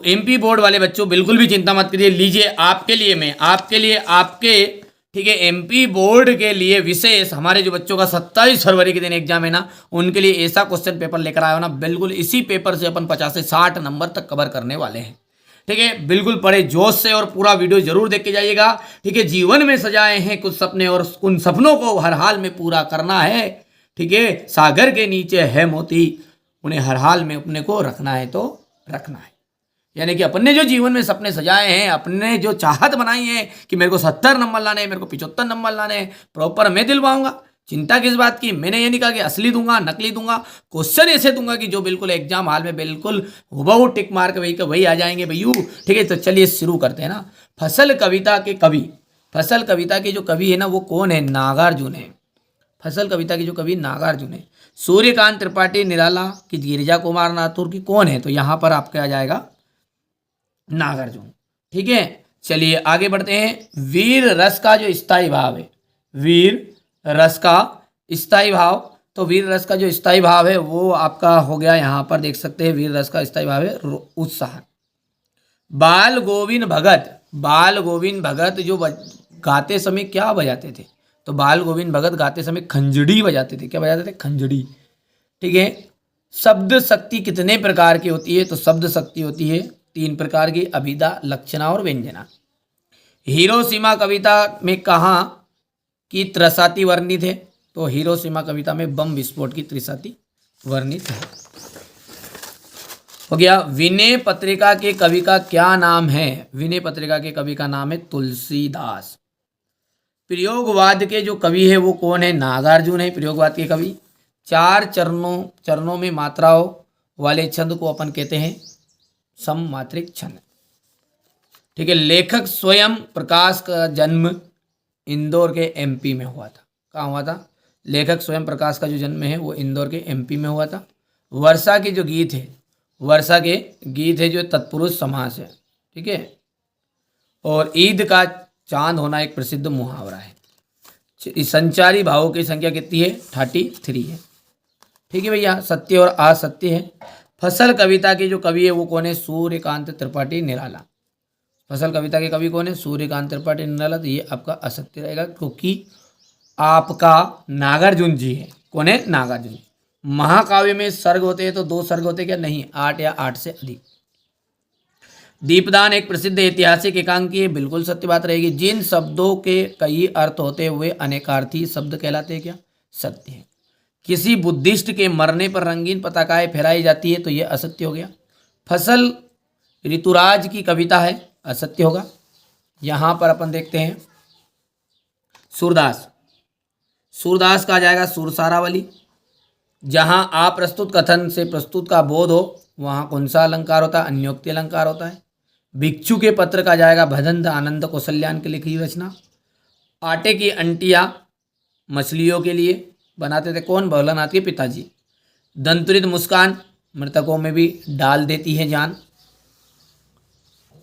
MP board वाले बच्चों बिल्कुल भी चिंता मत करिए, लीजिए आपके लिए मैं आपके लिए आपके ठीक है एमपी बोर्ड के लिए विशेष हमारे जो बच्चों का 27 फरवरी के दिन एग्जाम है ना, उनके लिए ऐसा क्वेश्चन पेपर लेकर आया हो ना, बिल्कुल इसी पेपर से अपन 50 से 60 नंबर तक कवर करने वाले हैं। ठीक है, बिल्कुल बड़े जोश से और पूरा वीडियो जरूर देख के जाइएगा। ठीक है, जीवन में सजाए हैं कुछ सपने और उन सपनों को हर हाल में पूरा करना है। ठीक है, सागर के नीचे है मोती, उन्हें हर हाल में अपने को रखना है तो रखना है। यानी कि अपने जो जीवन में सपने सजाए हैं, अपने जो चाहत बनाई है कि मेरे को 70 नंबर लाने हैं, मेरे को 75 नंबर लाने हैं, प्रॉपर मैं दिलवाऊंगा। चिंता किस बात की, मैंने ये नहीं कहा कि असली दूंगा नकली दूंगा, क्वेश्चन ऐसे दूंगा कि जो बिल्कुल एग्जाम हाल में बिल्कुल हुबहू टिक मार के वही आ जाएंगे भैयू। ठीक है, तो चलिए शुरू करते हैं ना। फसल कविता के कवि, फसल कविता के जो कवि है ना वो कौन है? नागार्जुन है। फसल कविता के जो कवि नागार्जुन है। सूर्यकांत त्रिपाठी, निराला की, गिरिजा कुमार नाथुर की, कौन है? तो यहाँ पर आपके आ जाएगा नागार्जुन। ठीक है, चलिए आगे बढ़ते हैं। वीर रस का जो स्थाई भाव है, वीर रस का स्थाई भाव, तो वीर रस का जो स्थाई भाव है वो आपका हो गया, यहां पर देख सकते हैं वीर रस का स्थाई भाव है उत्साह। बाल गोविंद भगत, बाल गोविंद भगत जो गाते समय क्या बजाते थे? तो बाल गोविंद भगत गाते समय खंजड़ी बजाते थे। क्या बजाते थे? खंजड़ी। ठीक है, शब्द शक्ति कितने प्रकार की होती है? तो शब्द शक्ति होती है 3 प्रकार की, अभिधा, लक्षणा और व्यंजना। हिरोशिमा कविता में कहाँ की त्रसाती वर्णित है? तो हिरोशिमा कविता में बम विस्फोट की त्रिशती वर्णित है। हो गया। विनय पत्रिका के कवि का क्या नाम है? विनय पत्रिका के कवि का नाम है तुलसीदास। प्रयोगवाद के जो कवि है वो कौन है? नागार्जुन है प्रयोगवाद के कवि। 4 चरणों में मात्राओं वाले छंद को अपन कहते हैं सममात्रिक छंद। ठीक है, लेखक स्वयं प्रकाश का जन्म इंदौर के एमपी में हुआ था। कहाँ हुआ था? लेखक स्वयं प्रकाश का जो जन्म है वो इंदौर के एमपी में हुआ था। वर्षा के जो गीत है, वर्षा के गीत है जो तत्पुरुष समास है। ठीक है, और ईद का चांद होना एक प्रसिद्ध मुहावरा है। संचारी भावों की संख्या कितनी है? 33 है। ठीक है भैया, सत्य और असत्य है। फसल कविता के जो कवि है वो कौन है? सूर्यकांत त्रिपाठी, निराला। फसल कविता के कवि कौन है? सूर्यकांत त्रिपाठी, निराला। तो ये आपका असत्य रहेगा क्योंकि आपका नागार्जुन जी है। कौन है? नागार्जुन। महाकाव्य में सर्ग होते हैं तो 2 सर्ग होते क्या? नहीं, 8 या 8 से अधिक। दीपदान एक प्रसिद्ध ऐतिहासिक एकांकी है, बिल्कुल सत्य बात रहेगी। जिन शब्दों के कई अर्थ होते हुए अनेकार्थी शब्द कहलाते हैं क्या? सत्य है। किसी बुद्धिस्ट के मरने पर रंगीन पताकाएं फहराई जाती है तो यह असत्य हो गया। फसल ऋतुराज की कविता है, असत्य होगा। यहां पर अपन देखते हैं सूरदास, सूरदास का आ जाएगा सुरसारावली। जहां अप्रस्तुत कथन से प्रस्तुत का बोध हो वहां कौन सा अलंकार होता है? अन्योक्ति अलंकार होता है। भिक्षु के पत्र का जाएगा भदंत आनंद कौशल्यान की लिखी रचना। आटे की अंटिया मछलियों के लिए बनाते थे, कौन? भोलानाथ के पिताजी। दंतुरित मुस्कान मृतकों में भी डाल देती है जान।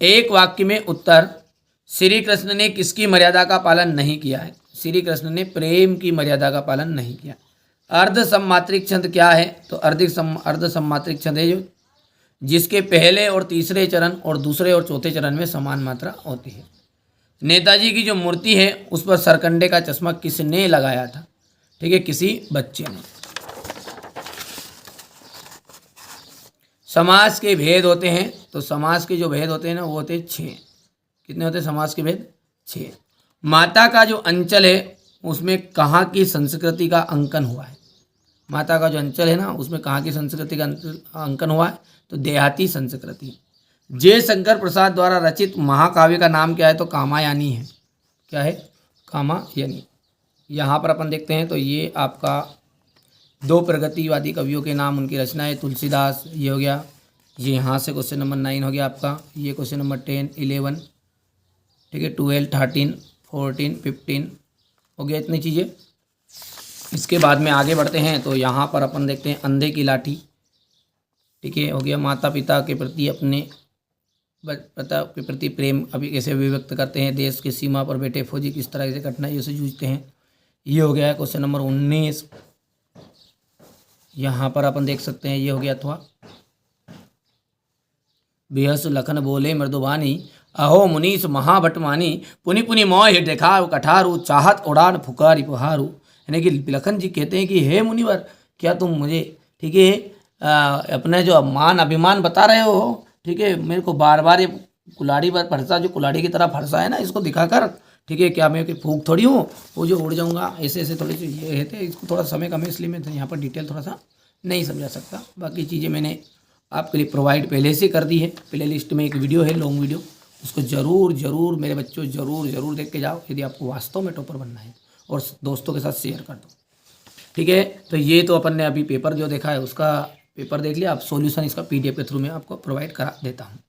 एक वाक्य में उत्तर, श्री कृष्ण ने किसकी मर्यादा का पालन नहीं किया है? श्री कृष्ण ने प्रेम की मर्यादा का पालन नहीं किया। अर्ध सम्मात्रिक छंद क्या है? तो अर्ध सम्मात्रिक छंद है जो जिसके पहले और तीसरे चरण और दूसरे और चौथे चरण में समान मात्रा होती है। नेताजी की जो मूर्ति है उस पर सरकंडे का चश्मा किसने लगाया था? ठीक है, किसी बच्चे ने। समास के भेद होते हैं, तो समास के जो भेद होते हैं ना वो होते हैं 6। कितने होते हैं समास के भेद? 6। माता का जो अंचल है उसमें कहाँ की संस्कृति का अंकन हुआ है? माता का जो अंचल है ना उसमें कहाँ की संस्कृति का अंकन हुआ है? तो देहाती संस्कृति। जय शंकर प्रसाद द्वारा रचित महाकाव्य का नाम क्या है? तो कामायनी है। क्या है? कामायनी। यहाँ पर अपन देखते हैं तो ये आपका 2 प्रगतिवादी कवियों के नाम, उनकी रचना है। तुलसीदास, ये हो गया। ये यहाँ से क्वेश्चन नंबर 9 हो गया आपका। ये क्वेश्चन नंबर 10, 11, ठीक है, 12, 13, 14, 15 हो गया, इतनी चीज़ें। इसके बाद में आगे बढ़ते हैं तो यहाँ पर अपन देखते हैं अंधे की लाठी। ठीक है, हो गया। माता पिता के प्रति अपने पिता के प्रति प्रेम अभी कैसे अभिव्यक्त करते हैं? देश की सीमा पर बैठे फौजी किस तरह से कठिनाइयों से जूझते हैं? ये हो गया है क्वेश्चन नंबर 19। यहाँ पर अपन देख सकते हैं ये हो गया। अथवा बिहस लखन बोले मृदुवानी, अहो मुनीस महाभटमानी, पुनि पुनि मोह देखारु कठारु, चाहत उड़ान फुकारी पुहारू। यानी कि लखन जी कहते हैं कि हे मुनिवर, क्या तुम मुझे, ठीक है, अपने जो मान अभिमान बता रहे हो, ठीक है, मेरे को बार बार ये कुल्हाड़ी पर फरसा, जो कुल्हाड़ी की तरह फरसा है ना, इसको दिखाकर, ठीक है, क्या मैं कि फूक थोड़ी हूँ, वो जो उड़ जाऊँगा, ऐसे ऐसे थोड़ी सी ये है। इसको थोड़ा समय कम है, इसलिए मैं तो यहाँ पर डिटेल थोड़ा सा नहीं समझा सकता। बाकी चीज़ें मैंने आपके लिए प्रोवाइड पहले से कर दी है। प्ले लिस्ट में एक वीडियो है, लॉन्ग वीडियो, उसको ज़रूर मेरे बच्चों ज़रूर देख के जाओ, यदि आपको वास्तव में टॉपर बनना है, और दोस्तों के साथ शेयर कर दो, ठीक है। तो ये तो अपन ने अभी पेपर जो देखा है उसका पेपर देख लिया। अब सॉल्यूशन इसका PDF के थ्रू मैं आपको प्रोवाइड करा देता हूँ।